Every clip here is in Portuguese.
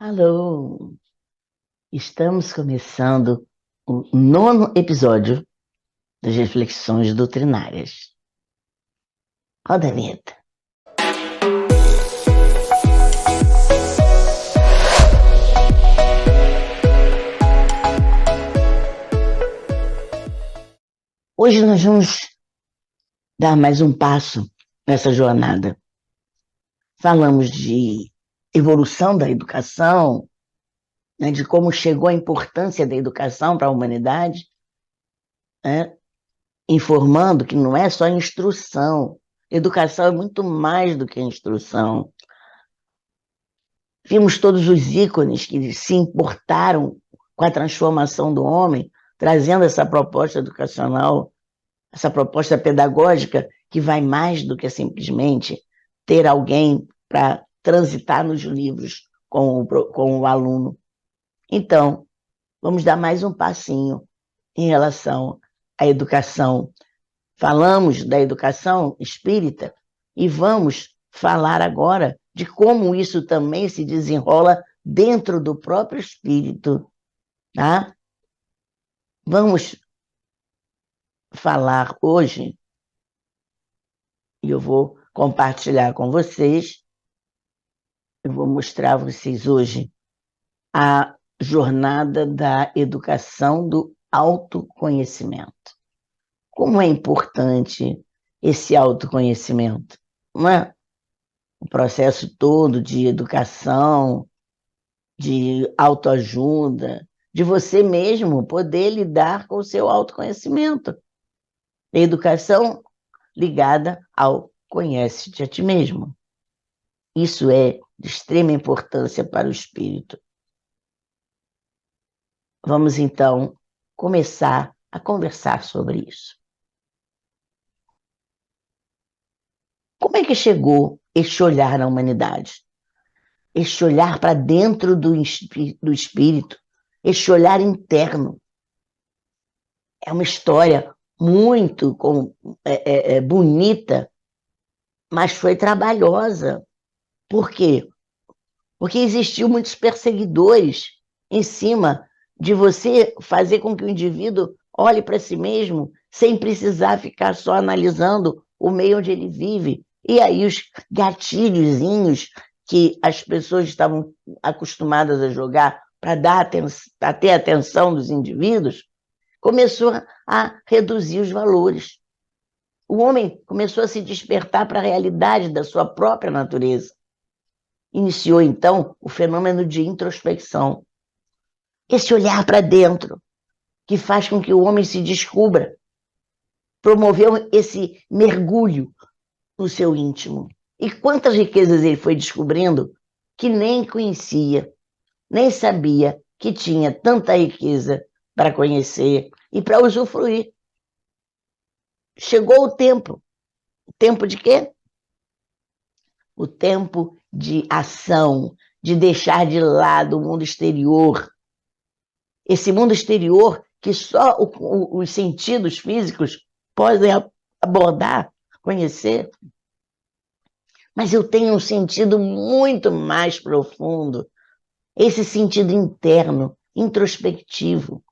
Alô, estamos começando o nono episódio das Reflexões Doutrinárias. Roda a vinheta. Hoje nós vamos dar mais um passo nessa jornada. Falamos de evolução da educação, né, de como chegou a importância da educação para a humanidade, né, informando que não é só instrução. Educação é muito mais do que instrução. Vimos todos os ícones que se importaram com a transformação do homem, trazendo essa proposta educacional, essa proposta pedagógica que vai mais do que simplesmente ter alguém para transitar nos livros com o aluno. Então, vamos dar mais um passinho em relação à educação. Falamos da educação espírita e vamos falar agora de como isso também se desenrola dentro do próprio espírito, tá? Vamos falar hoje, e eu vou compartilhar com vocês, eu vou mostrar a vocês hoje a jornada da educação do autoconhecimento. Como é importante esse autoconhecimento, não é? O processo todo de educação, de autoajuda, de você mesmo poder lidar com o seu autoconhecimento. Educação ligada ao conhece-te a ti mesmo. Isso é de extrema importância para o espírito. Vamos, então, começar a conversar sobre isso. Como é que chegou este olhar na humanidade? Este olhar para dentro do espírito, este olhar interno. É uma história muito bonita, mas foi trabalhosa. Por quê? Porque existiu muitos perseguidores em cima de você fazer com que o indivíduo olhe para si mesmo sem precisar ficar só analisando o meio onde ele vive. E aí os gatilhozinhos que as pessoas estavam acostumadas a jogar para ter atenção dos indivíduos, começou a reduzir os valores. O homem começou a se despertar para a realidade da sua própria natureza. Iniciou, então, o fenômeno de introspecção. Esse olhar para dentro, que faz com que o homem se descubra, promoveu esse mergulho no seu íntimo. E quantas riquezas ele foi descobrindo que nem conhecia, nem sabia que tinha tanta riqueza para conhecer e para usufruir. Chegou o tempo. O tempo de quê? O tempo de ação, de deixar de lado o mundo exterior. Esse mundo exterior que só os sentidos físicos podem abordar, conhecer. Mas eu tenho um sentido muito mais profundo, esse sentido interno, introspectivo.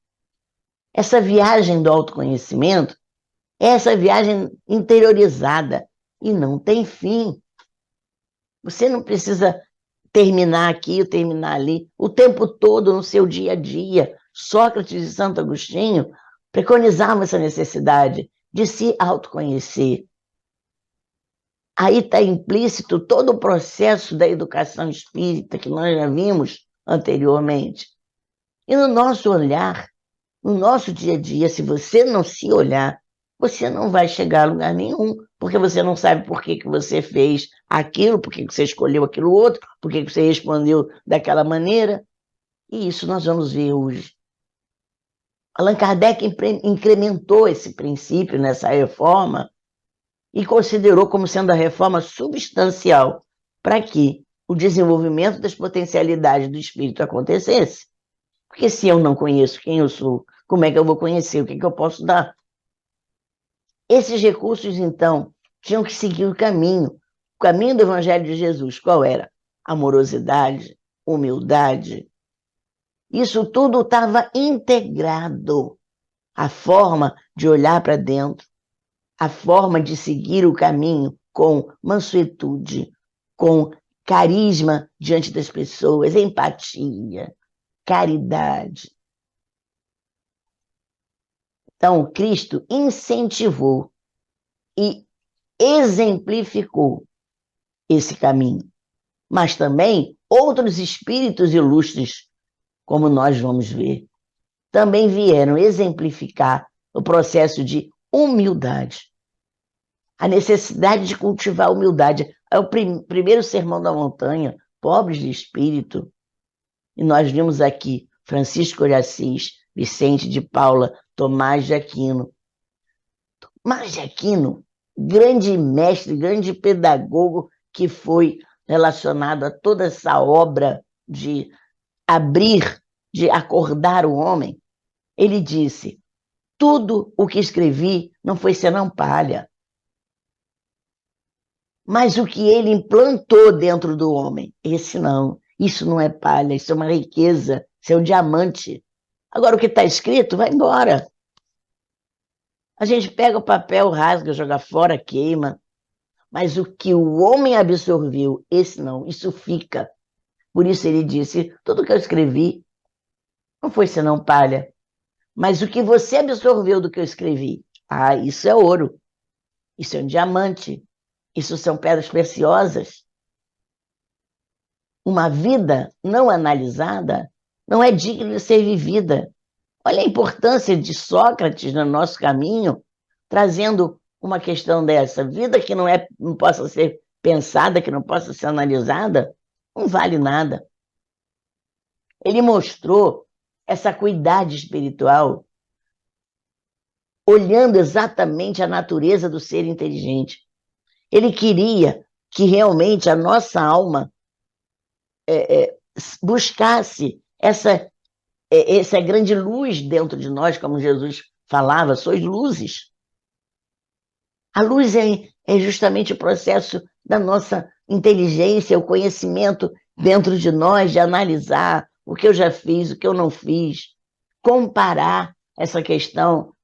Essa viagem do autoconhecimento é essa viagem interiorizada e não tem fim. Você não precisa terminar aqui ou terminar ali, o tempo todo no seu dia a dia. Sócrates e Santo Agostinho preconizavam essa necessidade de se autoconhecer. Aí está implícito todo o processo da educação espírita que nós já vimos anteriormente. E no nosso olhar, no nosso dia a dia, se você não se olhar, você não vai chegar a lugar nenhum, porque você não sabe por que você fez aquilo, por que você escolheu aquilo outro, por que você respondeu daquela maneira. E isso nós vamos ver hoje. Allan Kardec incrementou esse princípio nessa reforma e considerou como sendo a reforma substancial para que o desenvolvimento das potencialidades do espírito acontecesse. Porque se eu não conheço quem eu sou, como é que eu vou conhecer? O que eu posso dar? Esses recursos, então, tinham que seguir o caminho do Evangelho de Jesus. Qual era? Amorosidade, humildade. Isso tudo estava integrado. A forma de olhar para dentro, a forma de seguir o caminho com mansuetude, com carisma diante das pessoas, empatia, caridade. Então, Cristo incentivou e exemplificou esse caminho. Mas também outros espíritos ilustres, como nós vamos ver, também vieram exemplificar o processo de humildade. A necessidade de cultivar a humildade. É o primeiro sermão da montanha, pobres de espírito. E nós vimos aqui Francisco de Assis, Vicente de Paula, Tomás de Aquino. Tomás de Aquino, grande mestre, grande pedagogo que foi relacionado a toda essa obra de abrir, de acordar o homem, ele disse: tudo o que escrevi não foi senão palha. Mas o que ele implantou dentro do homem, esse não. Isso não é palha, isso é uma riqueza, isso é um diamante. Agora, o que está escrito, vai embora. A gente pega o papel, rasga, joga fora, queima. Mas o que o homem absorveu, esse não, isso fica. Por isso ele disse, tudo que eu escrevi não foi senão palha. Mas o que você absorveu do que eu escrevi, isso é ouro, isso é um diamante, isso são pedras preciosas. Uma vida não analisada não é digna de ser vivida. Olha a importância de Sócrates no nosso caminho, trazendo uma questão dessa. Vida que não possa ser pensada, que não possa ser analisada, não vale nada. Ele mostrou essa acuidade espiritual, olhando exatamente a natureza do ser inteligente. Ele queria que realmente a nossa alma buscasse essa grande luz dentro de nós, como Jesus falava, sois luzes. A luz é justamente o processo da nossa inteligência, o conhecimento dentro de nós, de analisar o que eu já fiz, o que eu não fiz, comparar essa questão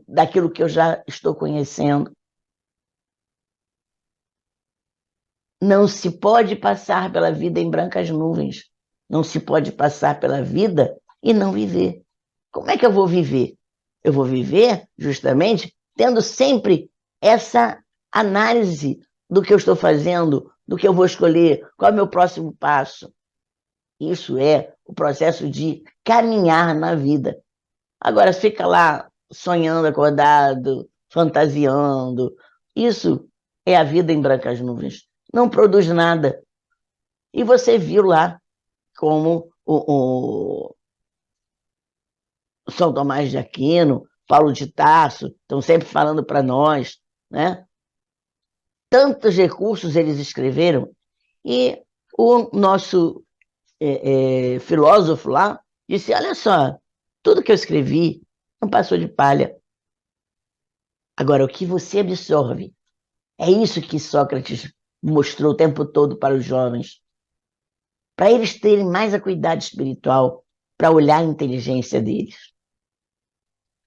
daquilo que eu já estou conhecendo. Não se pode passar pela vida em brancas nuvens. Não se pode passar pela vida e não viver. Como é que eu vou viver? Eu vou viver justamente tendo sempre essa análise do que eu estou fazendo, do que eu vou escolher, qual é o meu próximo passo. Isso é o processo de caminhar na vida. Agora, fica lá sonhando acordado, fantasiando. Isso é a vida em brancas nuvens. Não produz nada. E você viu lá como o São Tomás de Aquino, Paulo de Tarso, estão sempre falando para nós, né? Tantos recursos eles escreveram, e o nosso filósofo lá disse, olha só, tudo que eu escrevi não passou de palha. Agora, o que você absorve, é isso que Sócrates mostrou o tempo todo para os jovens, para eles terem mais acuidade espiritual, para olhar a inteligência deles.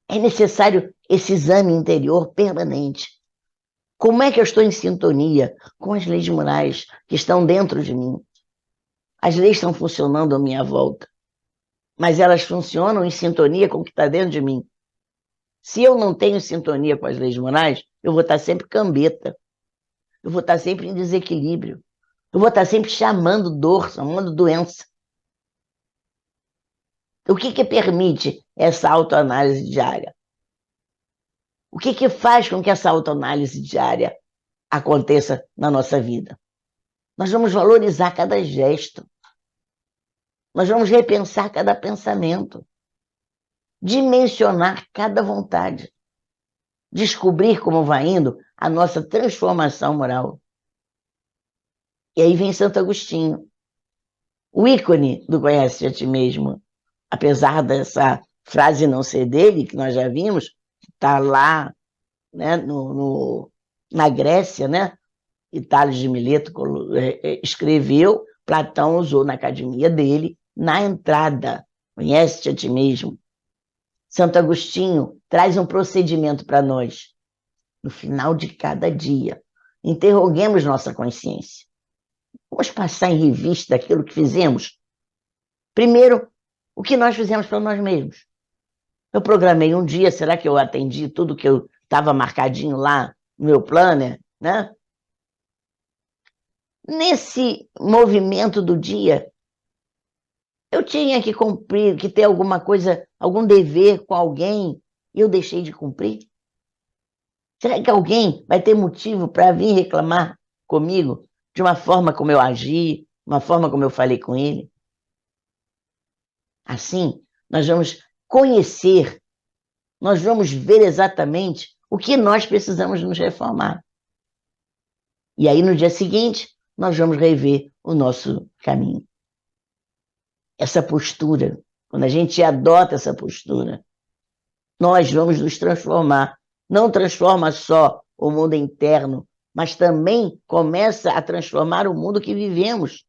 É necessário esse exame interior permanente. Como é que eu estou em sintonia com as leis morais que estão dentro de mim? As leis estão funcionando à minha volta, mas elas funcionam em sintonia com o que está dentro de mim. Se eu não tenho sintonia com as leis morais, eu vou estar sempre cambeta. Eu vou estar sempre em desequilíbrio. Eu vou estar sempre chamando dor, chamando doença. O que permite essa autoanálise diária? O que faz com que essa autoanálise diária aconteça na nossa vida? Nós vamos valorizar cada gesto. Nós vamos repensar cada pensamento. Dimensionar cada vontade. Descobrir como vai indo a nossa transformação moral. E aí vem Santo Agostinho, o ícone do Conhece a Ti Mesmo. Apesar dessa frase não ser dele, que nós já vimos, está lá, né, na Grécia, né? Tales de Mileto escreveu Platão usou na academia dele, na entrada. Conhece-te a ti mesmo. Santo Agostinho traz um procedimento para nós. No final de cada dia, interroguemos nossa consciência. Vamos passar em revista aquilo que fizemos. Primeiro, o que nós fizemos para nós mesmos. Eu programei um dia, será que eu atendi tudo que eu estava marcadinho lá no meu planner, né? Nesse movimento do dia, eu tinha que cumprir, que ter alguma coisa, algum dever com alguém, e eu deixei de cumprir? Será que alguém vai ter motivo para vir reclamar comigo de uma forma como eu agi, uma forma como eu falei com ele? Assim, nós vamos conhecer, nós vamos ver exatamente o que nós precisamos nos reformar. E aí, no dia seguinte, nós vamos rever o nosso caminho. Essa postura, quando a gente adota essa postura, nós vamos nos transformar. Não transforma só o mundo interno, mas também começa a transformar o mundo que vivemos.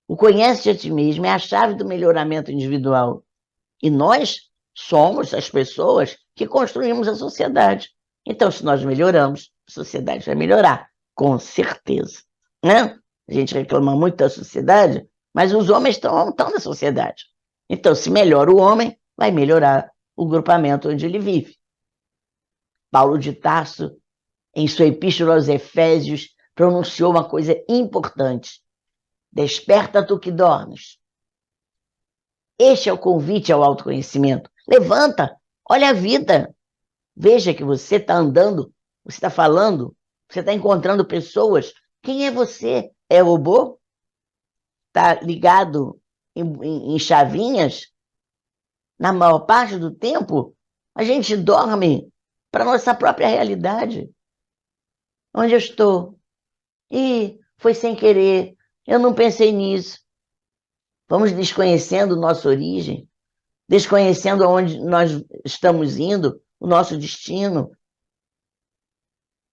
O conhece-te a ti mesmo é a chave do melhoramento individual. E nós somos as pessoas que construímos a sociedade. Então, se nós melhoramos, a sociedade vai melhorar, com certeza. Né? A gente reclama muito da sociedade, mas os homens estão na sociedade. Então, se melhora o homem, vai melhorar o grupamento onde ele vive. Paulo de Tarso, em sua epístola aos Efésios, pronunciou uma coisa importante. Desperta tu que dormes. Este é o convite ao autoconhecimento. Levanta, olha a vida. Veja que você está andando, você está falando, você está encontrando pessoas. Quem é você? É robô? Está ligado em chavinhas? Na maior parte do tempo, a gente dorme para a nossa própria realidade. Onde eu estou? Ih, foi sem querer, eu não pensei nisso. Vamos desconhecendo nossa origem, desconhecendo aonde nós estamos indo, o nosso destino.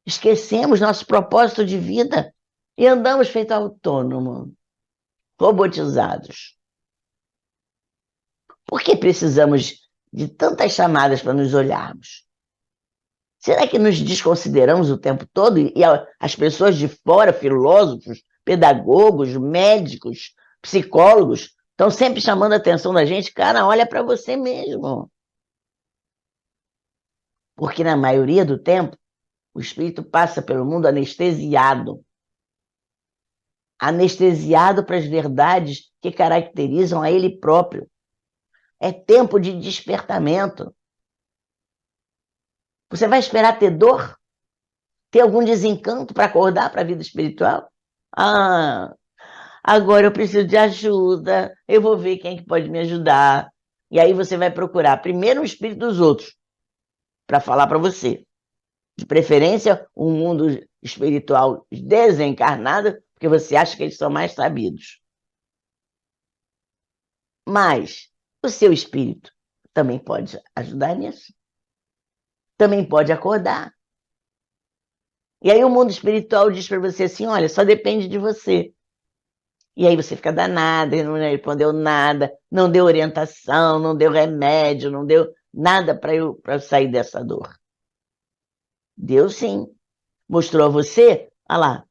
Esquecemos nosso propósito de vida e andamos feito autônomo, robotizados. Por que precisamos de tantas chamadas para nos olharmos? Será que nos desconsideramos o tempo todo? E as pessoas de fora, filósofos, pedagogos, médicos, psicólogos, estão sempre chamando a atenção da gente? Cara, olha para você mesmo. Porque na maioria do tempo, o espírito passa pelo mundo anestesiado. Anestesiado para as verdades que caracterizam a ele próprio. É tempo de despertamento. Você vai esperar ter dor? Ter algum desencanto para acordar para a vida espiritual? Ah, agora eu preciso de ajuda, eu vou ver quem é que pode me ajudar. E aí você vai procurar primeiro o espírito dos outros para falar para você. De preferência, um mundo espiritual desencarnado, porque você acha que eles são mais sabidos. Mas o seu espírito também pode ajudar nisso. Também pode acordar. E aí o mundo espiritual diz para você assim, olha, só depende de você. E aí você fica danada, ele não respondeu nada, não deu orientação, não deu remédio, não deu nada para eu sair dessa dor. Deu sim. Mostrou a você, olha lá,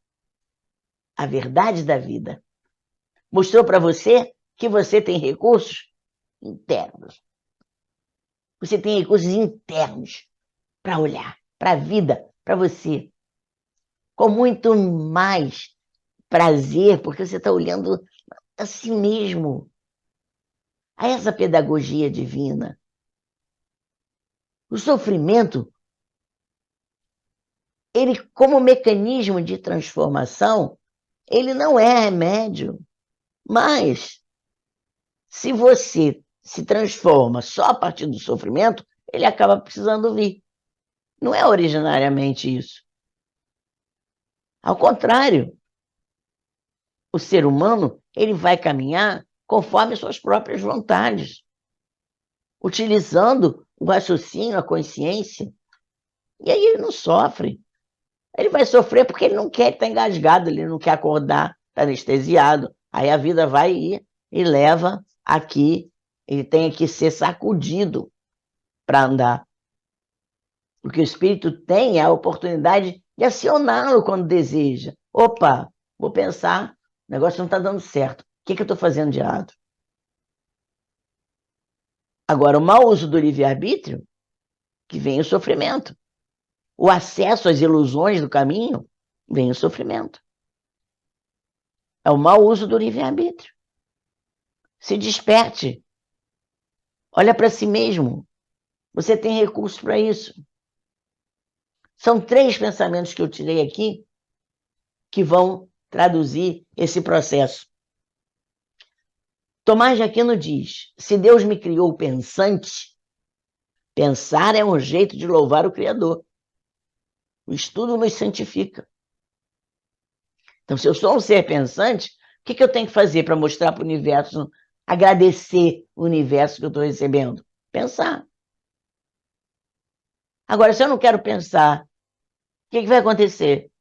a verdade da vida. Mostrou para você que você tem recursos internos. Você tem recursos internos para olhar para a vida, para você. Com muito mais prazer, porque você está olhando a si mesmo, a essa pedagogia divina. O sofrimento, ele, como mecanismo de transformação, ele não é remédio, mas se você se transforma só a partir do sofrimento, ele acaba precisando vir. Não é originariamente isso. Ao contrário, o ser humano, ele vai caminhar conforme as suas próprias vontades, utilizando o raciocínio, a consciência, e aí ele não sofre. Ele vai sofrer porque ele não quer estar engasgado, ele não quer acordar, está anestesiado, aí a vida vai e leva aqui, ele tem que ser sacudido para andar. Porque o espírito tem a oportunidade de acioná-lo quando deseja. Opa, vou pensar, o negócio não está dando certo. O que eu estou fazendo de errado? Agora, o mau uso do livre-arbítrio, que vem o sofrimento. O acesso às ilusões do caminho, vem o sofrimento. É o mau uso do livre-arbítrio. Se desperte. Olha para si mesmo. Você tem recursos para isso. São 3 pensamentos que eu tirei aqui que vão traduzir esse processo. Tomás de Aquino diz: se Deus me criou pensante, pensar é um jeito de louvar o Criador. O estudo nos santifica. Então, se eu sou um ser pensante, o que eu tenho que fazer para mostrar para o universo, agradecer o universo que eu estou recebendo? Pensar. Agora, se eu não quero pensar, o que vai acontecer?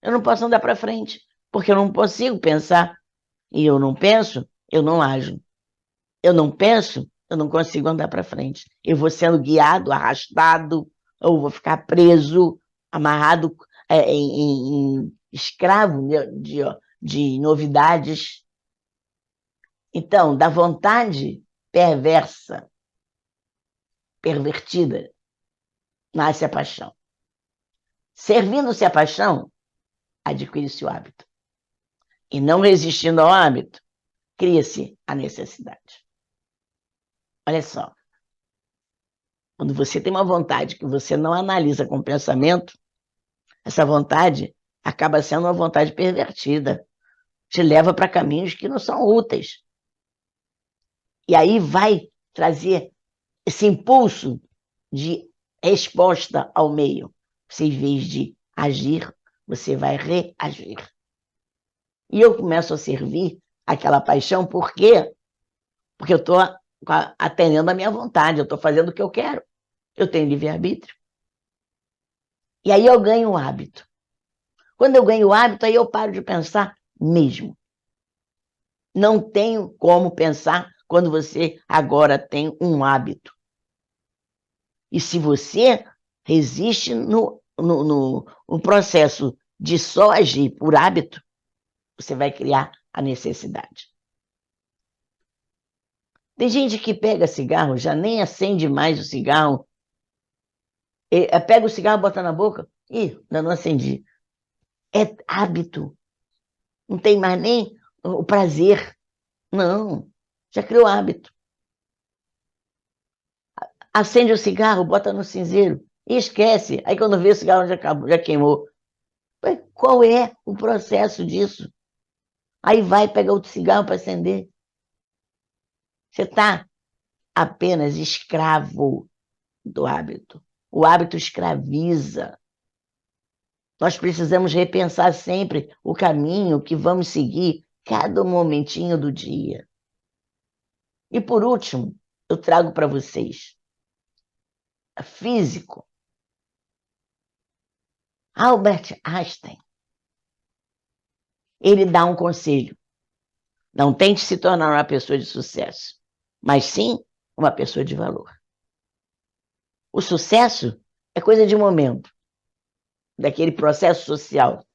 Eu não posso andar para frente, porque eu não consigo pensar. E eu não penso, eu não ajo. Eu não penso, eu não consigo andar para frente. Eu vou sendo guiado, arrastado, ou vou ficar preso, amarrado, escravo de novidades. Então, da vontade perversa, pervertida, nasce a paixão. Servindo-se a paixão, adquire-se o hábito. E não resistindo ao hábito, cria-se a necessidade. Olha só. Quando você tem uma vontade que você não analisa com o pensamento, essa vontade acaba sendo uma vontade pervertida. Te leva para caminhos que não são úteis. E aí vai trazer esse impulso de resposta ao meio. Você, em vez de agir, você vai reagir. E eu começo a servir aquela paixão, por quê? Porque eu estou atendendo a minha vontade, eu estou fazendo o que eu quero. Eu tenho livre-arbítrio. E aí eu ganho o hábito. Quando eu ganho o hábito, aí eu paro de pensar mesmo. Não tenho como pensar quando você agora tem um hábito. E se você resiste no processo de só agir por hábito, você vai criar a necessidade. Tem gente que pega cigarro, já nem acende mais o cigarro, pega o cigarro, bota na boca, ainda não acendi. É hábito. Não tem mais nem o prazer. Não, já criou hábito. Acende o cigarro, bota no cinzeiro e esquece. Aí quando vê o cigarro já acabou, já queimou. Mas qual é o processo disso? Aí vai pegar outro cigarro para acender. Você está apenas escravo do hábito. O hábito escraviza. Nós precisamos repensar sempre o caminho que vamos seguir cada momentinho do dia. E por último, eu trago para vocês físico. Albert Einstein. Ele dá um conselho. Não tente se tornar uma pessoa de sucesso, mas sim uma pessoa de valor. O sucesso é coisa de momento, daquele processo social,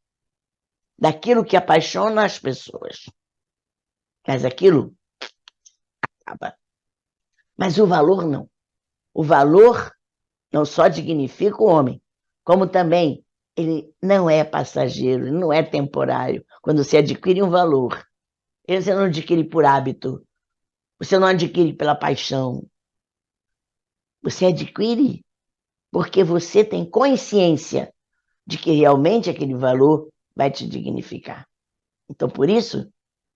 daquilo que apaixona as pessoas. Mas aquilo acaba. Mas o valor não. O valor não só dignifica o homem, como também ele não é passageiro, ele não é temporário. Quando você adquire um valor, você não adquire por hábito, você não adquire pela paixão. Você adquire porque você tem consciência de que realmente aquele valor vai te dignificar. Então, por isso,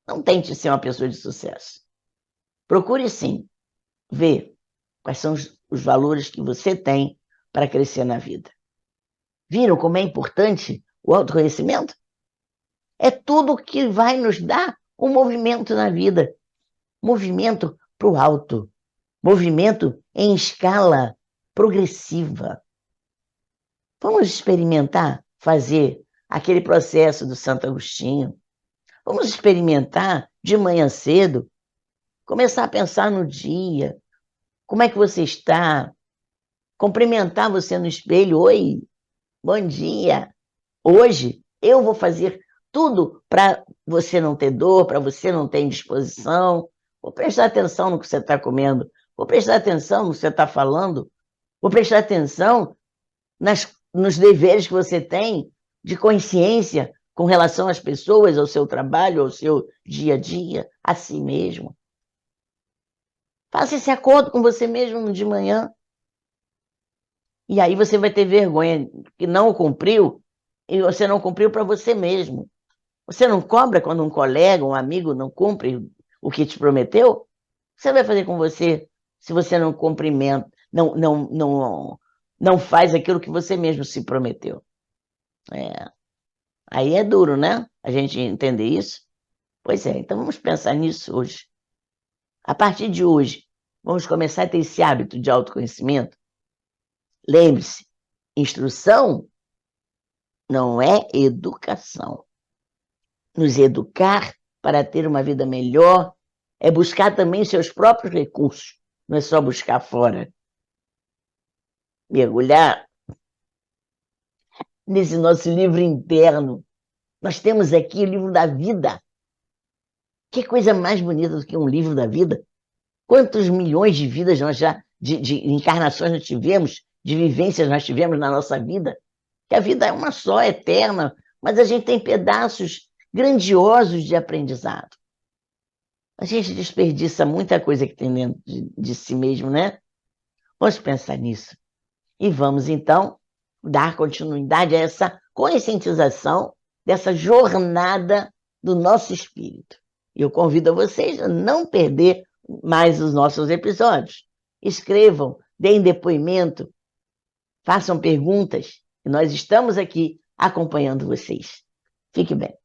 não tente ser uma pessoa de sucesso. Procure, sim, ver quais são os valores que você tem para crescer na vida. Viram como é importante o autoconhecimento? É tudo que vai nos dar um movimento na vida. Movimento para o alto. Movimento em escala progressiva. Vamos experimentar fazer aquele processo do Santo Agostinho. Vamos experimentar de manhã cedo, começar a pensar no dia, como é que você está, cumprimentar você no espelho, oi, bom dia. Hoje eu vou fazer tudo para você não ter dor, para você não ter indisposição. Vou prestar atenção no que você está comendo, vou prestar atenção no que você está falando, vou prestar atenção nos deveres que você tem de consciência com relação às pessoas, ao seu trabalho, ao seu dia a dia, a si mesmo. Faça esse acordo com você mesmo de manhã. E aí você vai ter vergonha que não o cumpriu, e você não cumpriu para você mesmo. Você não cobra quando um colega, um amigo não cumpre o que te prometeu? Você vai fazer com você se você não cumprimenta, não faz aquilo que você mesmo se prometeu. É. Aí é duro, né? A gente entender isso. Pois é, então vamos pensar nisso hoje. A partir de hoje, vamos começar a ter esse hábito de autoconhecimento. Lembre-se, instrução não é educação. Nos educar para ter uma vida melhor é buscar também seus próprios recursos, não é só buscar fora. Mergulhar nesse nosso livro interno. Nós temos aqui o livro da vida. Que coisa mais bonita do que um livro da vida? Quantos milhões de vidas nós já, de encarnações nós tivemos, de vivências nós tivemos na nossa vida? Que a vida é uma só, eterna, mas a gente tem pedaços grandiosos de aprendizado. A gente desperdiça muita coisa que tem dentro de si mesmo, né? Vamos pensar nisso. E vamos, então, dar continuidade a essa conscientização dessa jornada do nosso espírito. Eu convido a vocês a não perder mais os nossos episódios. Escrevam, deem depoimento, façam perguntas, e nós estamos aqui acompanhando vocês. Fique bem.